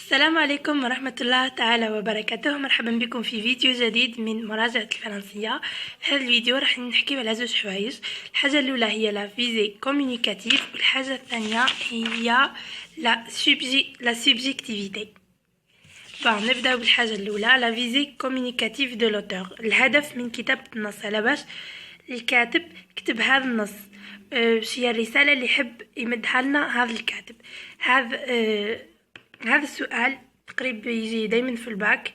السلام عليكم ورحمة الله تعالى وبركاته. مرحبا بكم في فيديو جديد من مراجعة الفرنسية. في هذا الفيديو راح نحكي على زوج حوايج. الحاجة الأولى هي لا فيزي كومونيكاتيف، والحاجة الثانية هي لا سوبجيكتيفيتي. نبدأ بالحاجة الأولى، لا فيزي كومونيكاتيف دو لوتور، الهدف من كتابة النص. على باش الكاتب كتب هذا النص، واش هي الرسالة اللي يحب يمدها لنا هذا الكاتب. هذا السؤال تقريبا يجي دايما في الباك،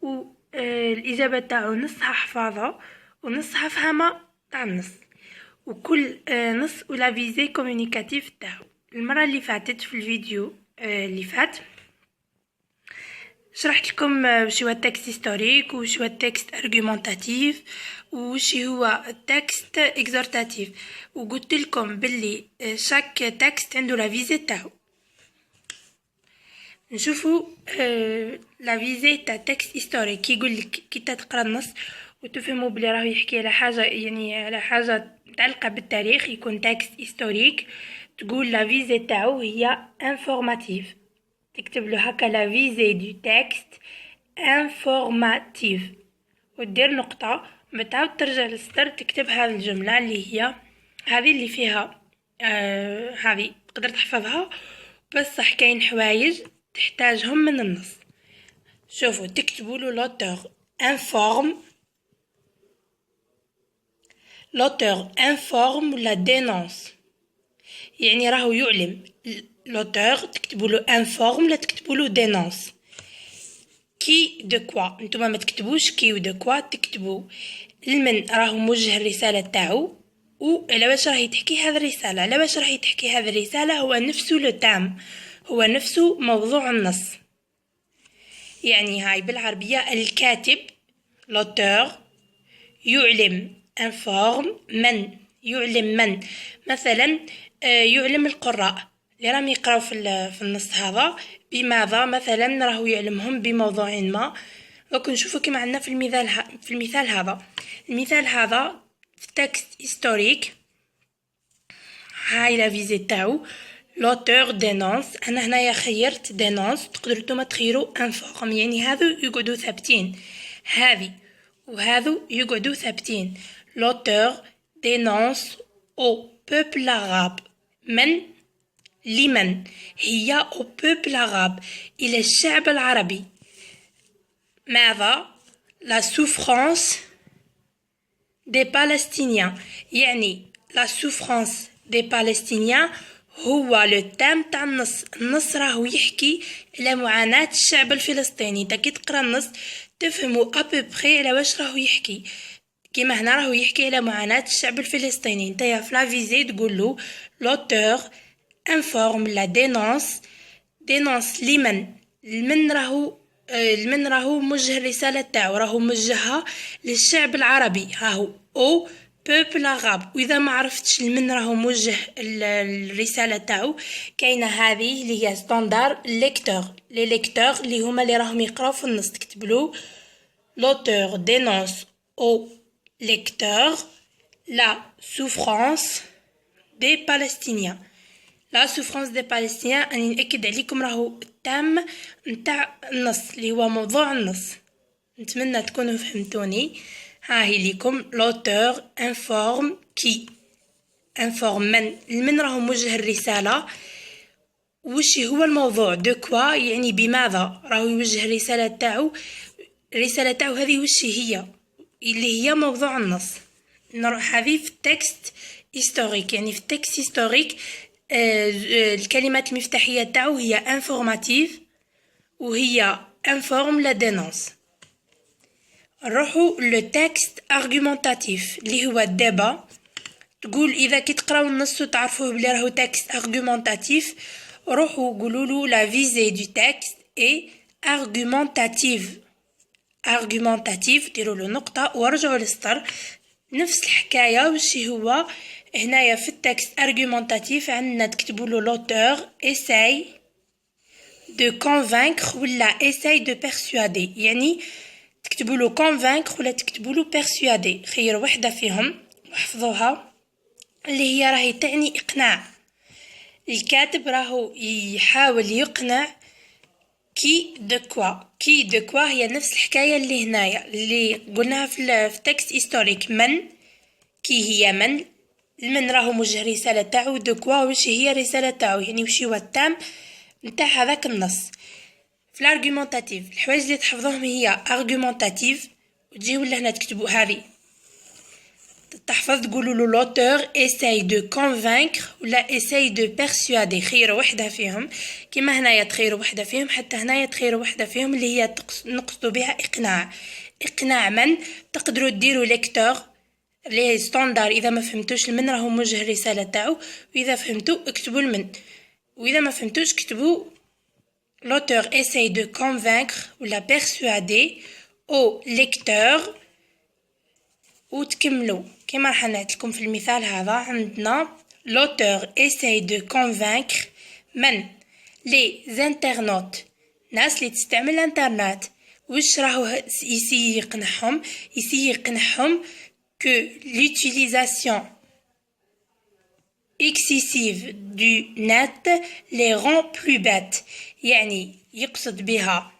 والإجابة تاعو نصها حفاظة ونصها فهمة تاع النص، وكل نص ولا فيزي كومونيكاتيف تاعو. المرة اللي فاتت في الفيديو اللي فات شرحت لكم وش هو التكست هيستوريك، وش هو التكست ارغيومونتاتيف، وش هو التكست اكزورتاتيف، وقلت لكم باللي شاك تكست عنده لا فيزي تاعو. نشوفوا لا فيزي تاع تكست هيستوريك كي يقول لك كي تقرا النص وتفهموا بلي راه يحكي على حاجه، يعني على حاجه متعلقه بالتاريخ، يكون تكست هيستوريك. تقول لا فيزي تاعو هي انفورماتيف، تكتب له هكا لا فيزي دو تكست انفورماتيف ودير نقطه، متعاود ترجع للسطر تكتب هذه الجمله اللي هي هذه اللي فيها هذه تقدر تحفظها، بصح كاين حوايج تحتاجهم من النص. شوفوا تكتبوا له لوتور انفورم ولا دينونس، يعني راهو يعلم. لوتور تكتبوا له انفورم ولا تكتبوا له دينونس. كي دو كوا، نتوما ما تكتبوش كي و دو كوا، تكتبوا لمن راهو موجه الرساله تاعو، و على واش راهي تحكي هذه الرساله. على واش راهي تحكي هذه الرساله هو نفسه لو تام، هو نفسه موضوع النص. يعني هاي بالعربيه الكاتب لوتور يعلم، انفورم من، يعلم من. مثلا يعلم القراء اللي راهم يقراو في النص هذا بماذا، مثلا راهو يعلمهم بموضوع ما. دوك نشوفوا كيما عندنا في المثال هذا. المثال هذا في تكست هيستوريك، هاي لا فيزي تاعو لوتور دينونس. انا هنايا خيرت دينونس، تقدروا نتوما تخيروا انفورم، يعني هذو يقعدوا ثابتين، هذه وهذو يقعدوا ثابتين. لوتور دينونس او بوبل arabe، من لمن، هي او بوبل arabe، الى الشعب العربي. ماذا؟ لا سوفرانس دي بالستينيان، يعني لا سوفرانس دي بالستينيان هو لو تام تاع النص راهو يحكي على معاناة الشعب الفلسطيني. انت كي تقرا النص تفهموا ابوبخي على واش راهو يحكي. كيما هنا راهو يحكي على معاناة الشعب الفلسطيني، نتايا في لا فيزي تقولو لوتور انفورم لا دينونس. دينونس لمن راهو موجه الرسالة تاعو، راهو موجهها للشعب العربي، راهو او بوبل arabe. واذا ما عرفتش لمن راهو موجه الرسالة تاعو، كاينه هذه اللي هي ستاندار ليكتور، لي ليكتور اللي هما اللي راهم يقراو في النص. تكتبلو لوتور دينونس او lecteur la souffrance des Palestiniens. لا سوفرانس دي بالستينيان، اني ناكد عليكم راهو التام نتاع النص اللي هو موضوع النص. نتمنى تكونوا فهمتوني. ها هي ليكم لوتور انفورم كي، انفورم من راهو موجه الرساله، وش هو الموضوع دو كوا، يعني بماذا راهو يوجه الرساله تاعو. الرساله تاعو هذه وش هي، اللي هي موضوع النص. نروح هذه في التكست هيستوريك، يعني في التكست هيستوريك الكلمات المفتاحية تاعو هي انفورماتيف وهي انفورم لا دينونس. نروحو لو تكست ارغيومونتاتيف اللي هو الديبا. تقول اذا كي تقراو النص وتعرفوه بلي راهو تكست ارغيومونتاتيف، روحو قولولو لا فيزي دو تكست اي ارغيومونتاتيف، ديروا له نقطه ورجعوا للسطر. نفس الحكايه وش هو هنايا في التكست ارغيومونتاتيف، عندنا تكتبوا له لوتور اساي دو كونفانكر ولا اساي دو بيرسوادي، يعني تكتبوا له كونفانكر ولا تكتبوا له بيرسوادي، خير وحده فيهم واحفظوها، اللي هي راهي تعني اقناع. الكاتب راهو يحاول يقنع كي دو كوا هي نفس الحكاية اللي هنايا اللي قلناها في تكست هيستوريك. من كي هي من راهو موجه رسالة تاعو. دو كوا وش هي رسالة تاعو، يعني وش هو التام نتاع هذاك النص. في الارغيومونتاتيف الحوايج اللي تحفظوهم هي ارغيومونتاتيف، وتجيو لهنا تكتبوا هذه تحفظ تقولوا له لوتور اساي دو كونفينكر ولا اساي دو بيرسوادي. خيروا وحده فيهم كيما هنايا تخيروا وحده فيهم، حتى هنايا تخيروا وحده فيهم اللي هي نقصدوا بها اقناع من. تقدروا ديروا ليكتور لي ستاندار اذا ما فهمتوش المن راهو موجه الرساله تاعو، واذا فهمتوا اكتبوا المن، واذا ما فهمتوش كتبوا l'auteur essaye de convaincre ou la persuader au lecteur. وتكملوا كما راح نعطيكم في المثال هذا. عندنا l'auteur essaye de convaincre من les internautes، ناس اللي تستعمل الانترنت. وش راهو يقنعهم que l'utilisation excessive du net les rend plus bêtes، يعني يقصد بها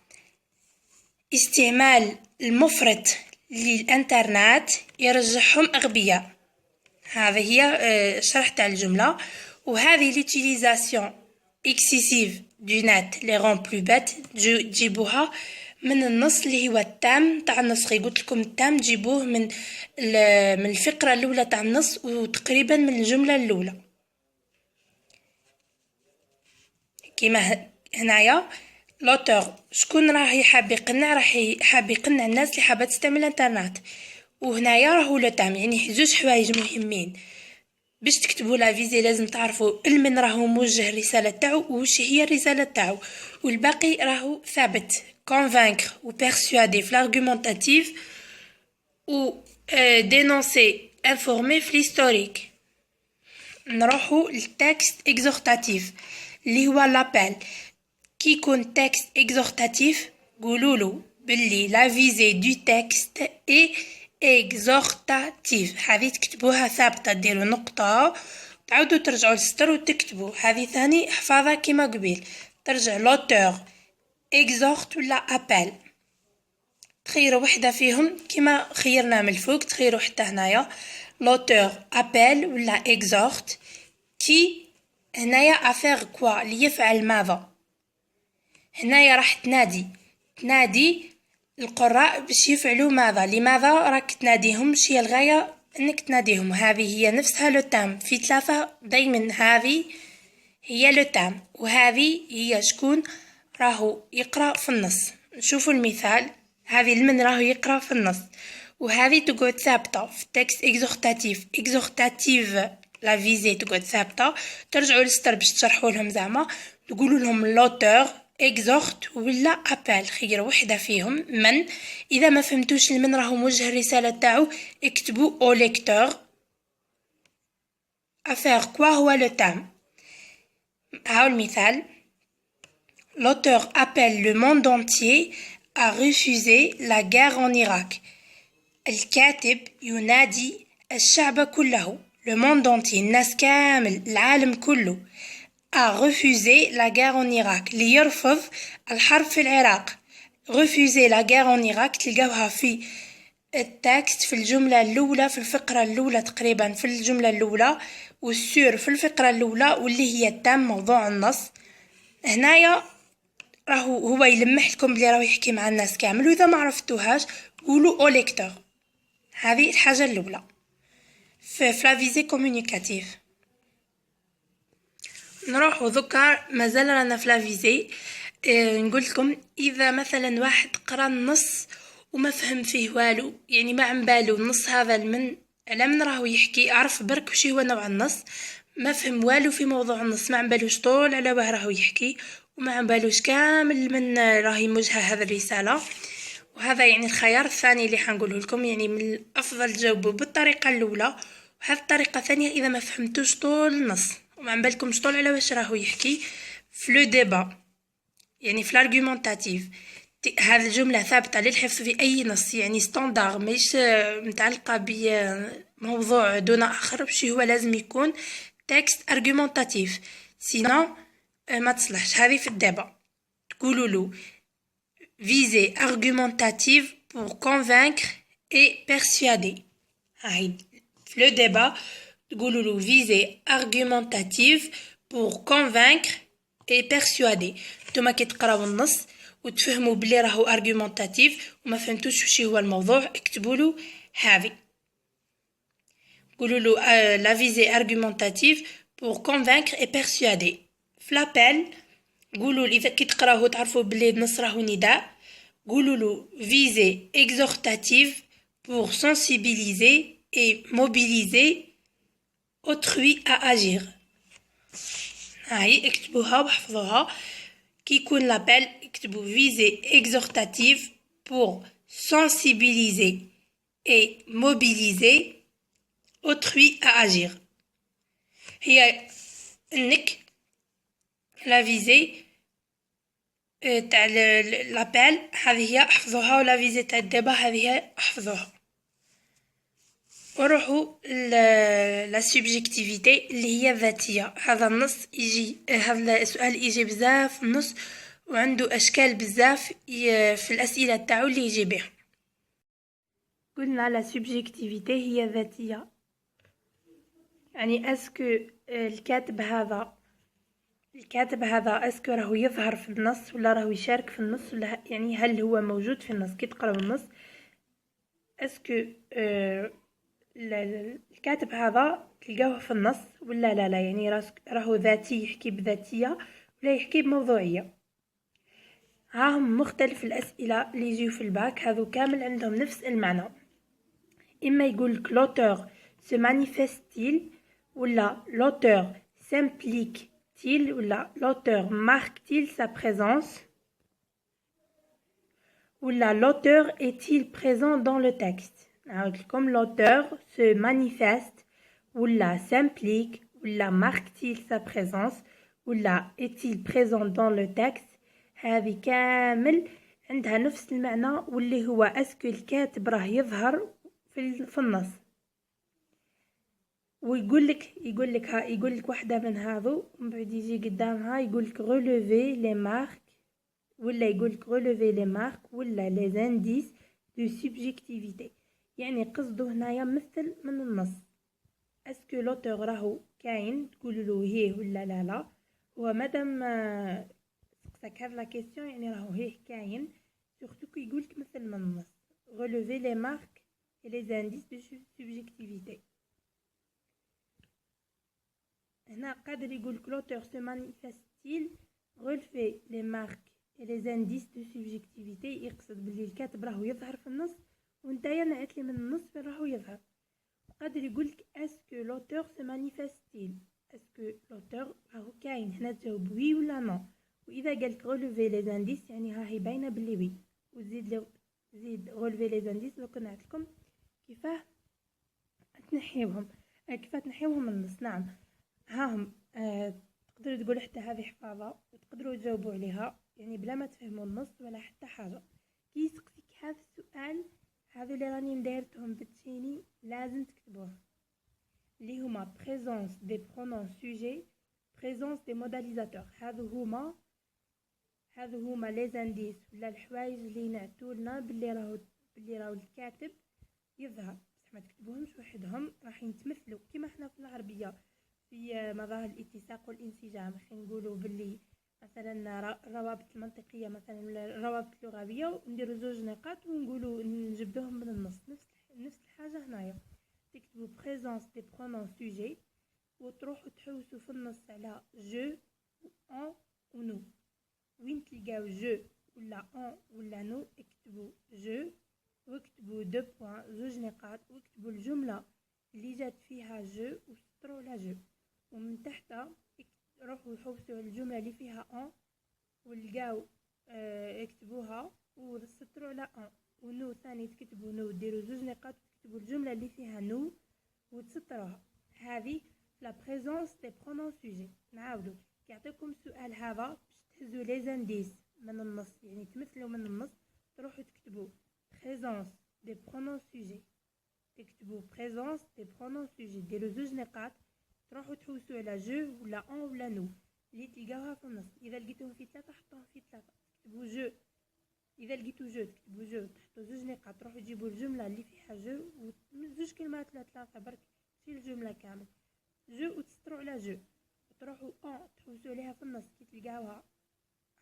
استعمال المفرط للإنترنت يرجعهم أغبياء. هذه هي شرح تاع الجملة. وهذه l'utilisation excessive du net les rend plus bêtes تجيبوها من النص اللي هو التام تاع النص. قلت لكم التام تجيبوه من الفقرة الأولى تاع النص وتقريبا من الجملة الأولى. كيما هنايا لوتور شكون راهي حاب يقنع الناس اللي حابه تستعمل الانترنت. وهنايا راهو لو تام، يعني زوج حوايج مهمين باش تكتبوا لا فيزي. لازم تعرفوا المن راهو موجه الرساله تاعو وش هي الرساله تاعو، والباقي راهو ثابت. convaincre و persuader في l'argumentatif و dénoncer informer في l'historique. نروحوا للتكست اكزورتاتيف اللي هو لابيل. كي يكون تكست اكزورتاتيف قولولو باللي لا فيزي دو تكست اي اكزورتاتيف. هذه تكتبوها ثابته، ديروا نقطه تعاودوا ترجعوا للسطر وتكتبوا هذه ثاني حفاظه كيما قبيل. ترجع لوتور اكزورت ولا ابل، تخيروا وحده فيهم كيما خيرنا من الفوق. تخيروا حتى هنايا لوتور ابل ولا اكزورت. كي هنايا افير كوا ليفعل ماذا. هنايا راح تنادي القراء باش يفعلوا ماذا. لماذا راك تناديهم؟ مش هي الغاية انك تناديهم. هذه هي نفسها لو تام في ثلاثة دايما. هذه هي لو تام وهذه هي شكون راهو يقرأ في النص. نشوفوا المثال. هذه المن راهو يقرأ في النص، وهذه تقعد ثابتة في تكست اكزورتاتيف لا فيزي تقعد ثابتة. ترجعوا للسطر باش تشرحوا لهم زعما تقولوا لهم لوتور اكزورت ولا ابل. خير وحده فيهم من. اذا ما فهمتوش المن راهو موجه الرساله تاعو اكتبوا او ليكتور. افير كوا هو لو تام. هاو المثال. l'auteur appelle le monde entier à refuser la guerre en Irak. الكاتب ينادي الشعب كله le monde entier الناس كامل العالم كله a refusé la guerre en Irak ليرفض الحرب في العراق. refusé la guerre en Irak تلقاوها في التكست في الجملة الأولى في الفقرة الأولى تقريبا في الجملة الأولى، والسور في الفقرة الأولى واللي هي التام موضوع النص. هنايا راهو هو يلمح لكم بلي راهو يحكي مع الناس كامل، وإذا ما عرفتوهاش قولوا او ليكتور. هذه الحاجة الأولى في فلافيزي كومونيكاتيف. نروحو ذكر مازال رانا في لافيزي. نقول لكم اذا مثلا واحد قرا النص وما فهم فيه والو، يعني ما عم بالو النص هذا على من راهو يحكي، عرف برك وش هو نوع النص، ما فهم والو في موضوع النص، ما عم بالوش طول على واه راهو يحكي، وما عم بالوش كامل من راهي موجهه هذه الرساله. وهذا يعني الخيار الثاني اللي حنقوله لكم، يعني من الافضل تجاوبوا بالطريقه الاولى. وهذه الطريقه الثانيه اذا ما فهمتوش طول النص وما عم بالكمش طول على واش راهو يحكي في لو ديبا، يعني في الارغيومونتاتيف. هذه الجمله ثابته للحفظ في اي نص، يعني ستاندار ماهيش متعلقه بموضوع دون اخر، باش هو لازم يكون تكست ارغيومونتاتيف، سينو ما تصلحش. هذه في الديبا تقولوا له visée argumentative pour convaincre et persuader. هاي في le débat تقولوا له visée argumentative pour convaincre et persuader. نتوما كي تقراو النص وتفهموا بلي راهو argumentative وما فهمتوش وش هو الموضوع اكتبوا له هذه. قولوا له la visée argumentative pour convaincre et persuader. في لابيل قولوا إذا كي تقراوه تعرفوا بلي النص راهو نداء. قولوا له visée exhortative pour sensibiliser et mobiliser autrui à agir. هاي اكتبوها وحفظوها. كي يكون لابيل اكتبوا visée exhortative pour sensibiliser et mobiliser autrui à agir. هي انك لا فيزي تاع لابيل هذه هي احفظوها ولا فيزي تاع الدبا هذه هي احفظوها. وروحوا لا سوبجيكتيفيتي اللي هي الذاتيه. هذا النص يجي هذا السؤال يجي بزاف في النص وعنده اشكال بزاف في الاسئله تاعو اللي يجي بها. قلنا لا سوبجيكتيفيتي هي الذاتيه، يعني اسكو الكاتب هذا اسكو راهو يظهر في النص ولا راهو يشارك في النص ولا يعني هل هو موجود في النص. كي تقراو النص اسكو الكاتب هذا تلقاوه في النص ولا لا يعني راهو ذاتي يحكي بذاتيه ولا يحكي بموضوعيه. هاهم مختلف الاسئله اللي يجيو في الباك هذو كامل عندهم نفس المعنى. اما يقولك l'auteur se manifeste-t-il ولا l'auteur s'implique-t-il ولا l'auteur marque-t-il sa présence ولا l'auteur est-il présent dans le texte. Comme l'auteur se manifeste ولا s'implique ولا marque-t-il sa présence ولا est-il présent dans le texte. هذه كامل عندها نفس المعنى واللي هو اسكو الكاتب راه يظهر في النص. ويقول لك واحده من هذو ومن بعد يجي قدامها يقول لك relever les marques ولا يقول لك relever les marques ولا les indices de subjectivité. يعني قصده هنايا مثل من النص اسكو لوتور راهو كاين تقول له هيه ولا لا. هو مادام سقسك هاد لا كيسيون يعني راهو هيه كاين سورتو كي يقول لك مثل من النص relever les marques et les indices de subjectivité. هنا قادر يقول l'auteur se manifeste-t-il relever les marques et les indices de subjectivité. يقصد بلي الكاتب راهو يظهر في النص وانتيا نعت لي من النص فين راهو يظهر. قادر يقولك اسكو l'auteur se manifeste-t-il اسكو l'auteur راهو كاين. هنا تجاوب وي ولا نو. واذا قالك relever les indices يعني هاهي باينه بلي وي. وزيد relever les indices دوك نعت لكم كيفاه تنحيوهم من النص. نعم هاهم تقدروا تقولوا حتى هذه حفاظه وتقدروا تجاوبوا عليها يعني بلا ما تفهموا النص ولا حتى حاجه. كي يسقسيك هذا السؤال هذو اللي راني مدايرتهم بالتشيني لازم تكتبوهم اللي هما présence des pronoms sujets présence des modalisateurs. هذو هما les indices ولا الحوايج اللي ينعتوا لنا بلي راهو الكاتب يظهر. بصح ما تكتبوهمش وحدهم راح يتمثلوا كيما احنا في العربيه في مظاهر الاتساق والانسجام. حين نقولوا باللي مثلا الروابط المنطقيه مثلا الروابط اللغويه ونديروا زوج نقاط ونقولوا نجبدوهم من النص. نفس الحاجه هنايا تكتبوا présence des pronoms sujets وتروحوا تحوسوا في النص على je on و nous. وين تلقاو je ولا on ولا nous اكتبوا je واكتبوا دو بوين زوج نقاط واكتبوا الجمله اللي جات فيها je وسطروا على je. ومن تحت روحوا حوسوا الجمله اللي فيها ان ولقاو اكتبوها وسطروا على ان. ونو ثاني تكتبوا نو ديروا زوج نقاط وتكتبوا الجمله اللي فيها نو وتسطروها. هذه لا بريزونس دي برونون سوجي. نعاودوا كيعطيكم السؤال هذا باش تهزوا لي زانديس من النص يعني تمثلوا من النص تروحوا تكتبوا بريزونس دي برونون سوجي. تكتبوا بريزونس دي برونون سوجي ديروا زوج نقاط تروحوا تحوسوا على جو ولا ان ولا نو اللي تلقاوها في النص. اذا لقيتوهم في 3 حطوهم في 3 تكتبوا جو. اذا لقيتوا جو تكتبوا جو، تحطوا زوج نقاط، تروحوا تجيبوا الجمله اللي فيها جو من زوج كلمات ثلاثه برك، ماشي الجمله كامل جو، وتسطروا على جو، وتروحوا تحوسوا عليها في النص كي تلقاوها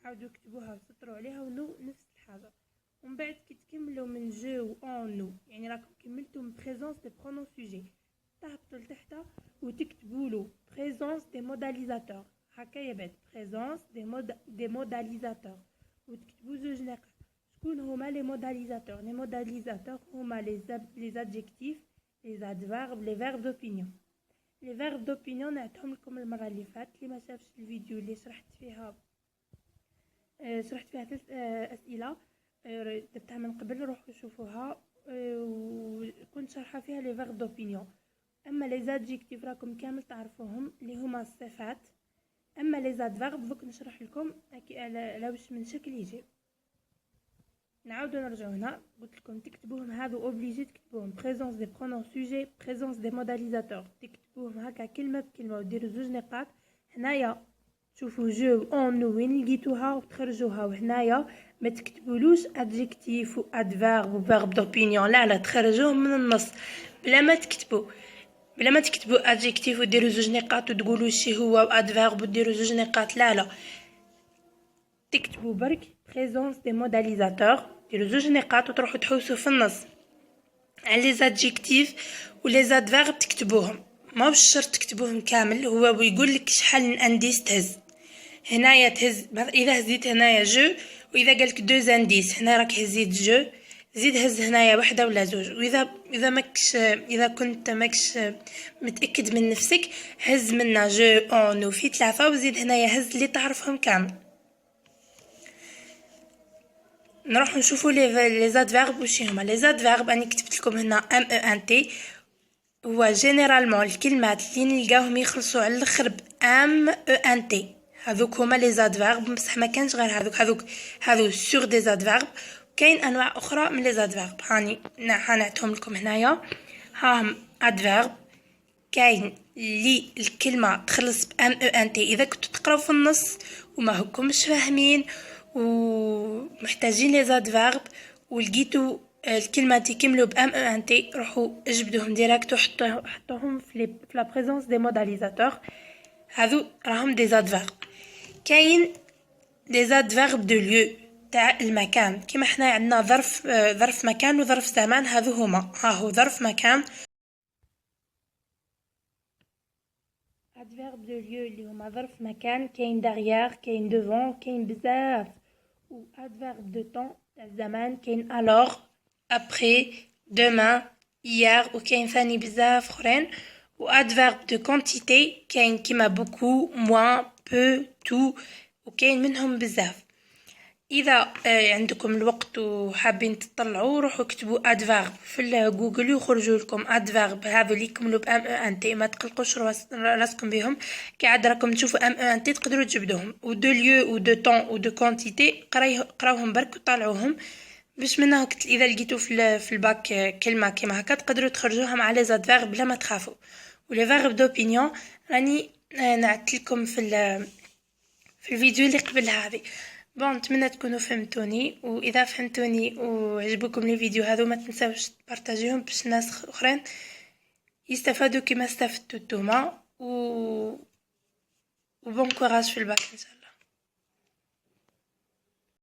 عاودوا كتبوها وسطروا عليها، ونو نفس الحاجه. ومن بعد كي تكملوا من جو و نو يعني راكم كملتوا من بريزونس دي برونون سوجي، تهبطوا لتحت وتكتبوا له بريزونس دي موداليزاتور. هكا يبعد بريزونس دي موداليزاتور، وتكتبوا زوج نقاط. شكون هما لي موداليزاتور؟ لي موداليزاتور هما لي زادجيكتيف، لي زادفيرب، لي فيرب دوبينيون. لي فيرب دوبينيون نعطيهم لكم المره اللي فاتت، اللي ما شافش الفيديو اللي شرحت فيها 3 اسئله درتها من قبل، روحوا شوفوها، وكنت شارحه فيها لي فيرب دوبينيون. اما لي زادجيكتيف راكم كامل تعرفوهم اللي هما الصفات. اما لي زادفيرب دوك نشرح لكم على واش من شكل يجي. نعاودو نرجعو هنا، قلت لكم تكتبوهم هادو اوبليجي تكتبوهم بريزونس دي برونون سوجي، بريزونس دي موداليزاتور، تكتبوهم هكا كلمه بكلمه وديروا زوج نقاط. هنايا شوفوا جو اون نو وين لقيتوها وتخرجوها، وهنايا ما تكتبولوش ادجيكتيف و ادفيرب و فيرب دوبينيون، لا تخرجوهم من النص بلا ما تكتبوا ادجيكتيف وديروا زوج نقاط وتقولوا شي هو، وادفيرب وديروا زوج نقاط، لا تكتبوا برك بريزونس دي موداليزاتور، ديروا زوج نقاط وتروحوا تحوسوا في النص على لي زادجيكتيف ولي زادفيرب تكتبوهم. ما بالشرط تكتبوهم كامل، هو بيقول لك شحال من انديس تهز. هنايا تهز، اذا هزيت هنايا جو، واذا قالك دوز انديس هنا راك هزيت جو، زيد هز هنايا وحده ولا زوج. واذا اذا كنت ماكش متاكد من نفسك، هز منا جو اون وفي 3 وزيد هنايا هز اللي تعرفهم كامل. نروح نشوفوا لي زادفيرب واش هما. لي زادفيرب اني كتبت لكم هنا ام او ان تي، هو جينيرالمون الكلمات اللي نلقاوهم يخلصوا على الاخر ب ام او ان تي، هذوك هما لي زادفيرب. بصح ما كانش غير هذو سور دي زادفيرب، كاين انواع اخرى من لي زادفيرب. هنعطيهم لكم هنايا، هاهم ادفيرب. كاين اللي الكلمه تخلص ب ام او ان تي اذا كنتوا تقراو في النص وما هكمش فاهمين ومحتاجين لي زادفيرب، ولقيتوا الكلمه تكملوا ب ام او ان تي، روحوا اجبدوهم ديريكت وحطوهم في لا بريزونس دي موداليزاتور، هذو راهم دي زادفيرب. كاين دي زادفيرب دو ليو تاع المكان، كيما حنا عندنا ظرف مكان وظرف زمان، هذو هما هاهو ظرف مكان. adverbe de lieu اللي هما ظرف مكان، كاين derrière، كاين devant، كاين بزاف. و adverbe de temps تاع الزمان، كاين alors، après، demain، hier، وكاين ثاني بزاف اخرين. و adverbe de quantité كاين كيما beaucoup، moins، peu، tout، وكاين منهم بزاف. اذا عندكم الوقت وحابين تطلعوا روحوا اكتبوا ادفيرب في جوجل ويخرجوا لكم ادفيرب هذو اللي يكملوا بام او ان تي، ما تقلقوش راسكم بهم، كي عاد راكم تشوفوا ام او ان تي تقدروا تجبدوهم. و دو ليو و دو طون و دو كونتيتي قراوهم برك وطلعوهم باش منها اذا لقيتوا في الباك كلمه كيما هكا تقدروا تخرجوها مع لي زادفيرب بلا ما تخافوا. ولي فيرب دوبينيون راني نعت لكم في الفيديو اللي قبل هذه. بون نتمنى تكونوا فهمتوني، واذا فهمتوني وعجبوكم لي فيديو هذو ما تنساوش تبارطاجيهم باش الناس اخرين يستفادوا كما استفدتوا نتوما. و بون كوراج في الباك ان شاء الله.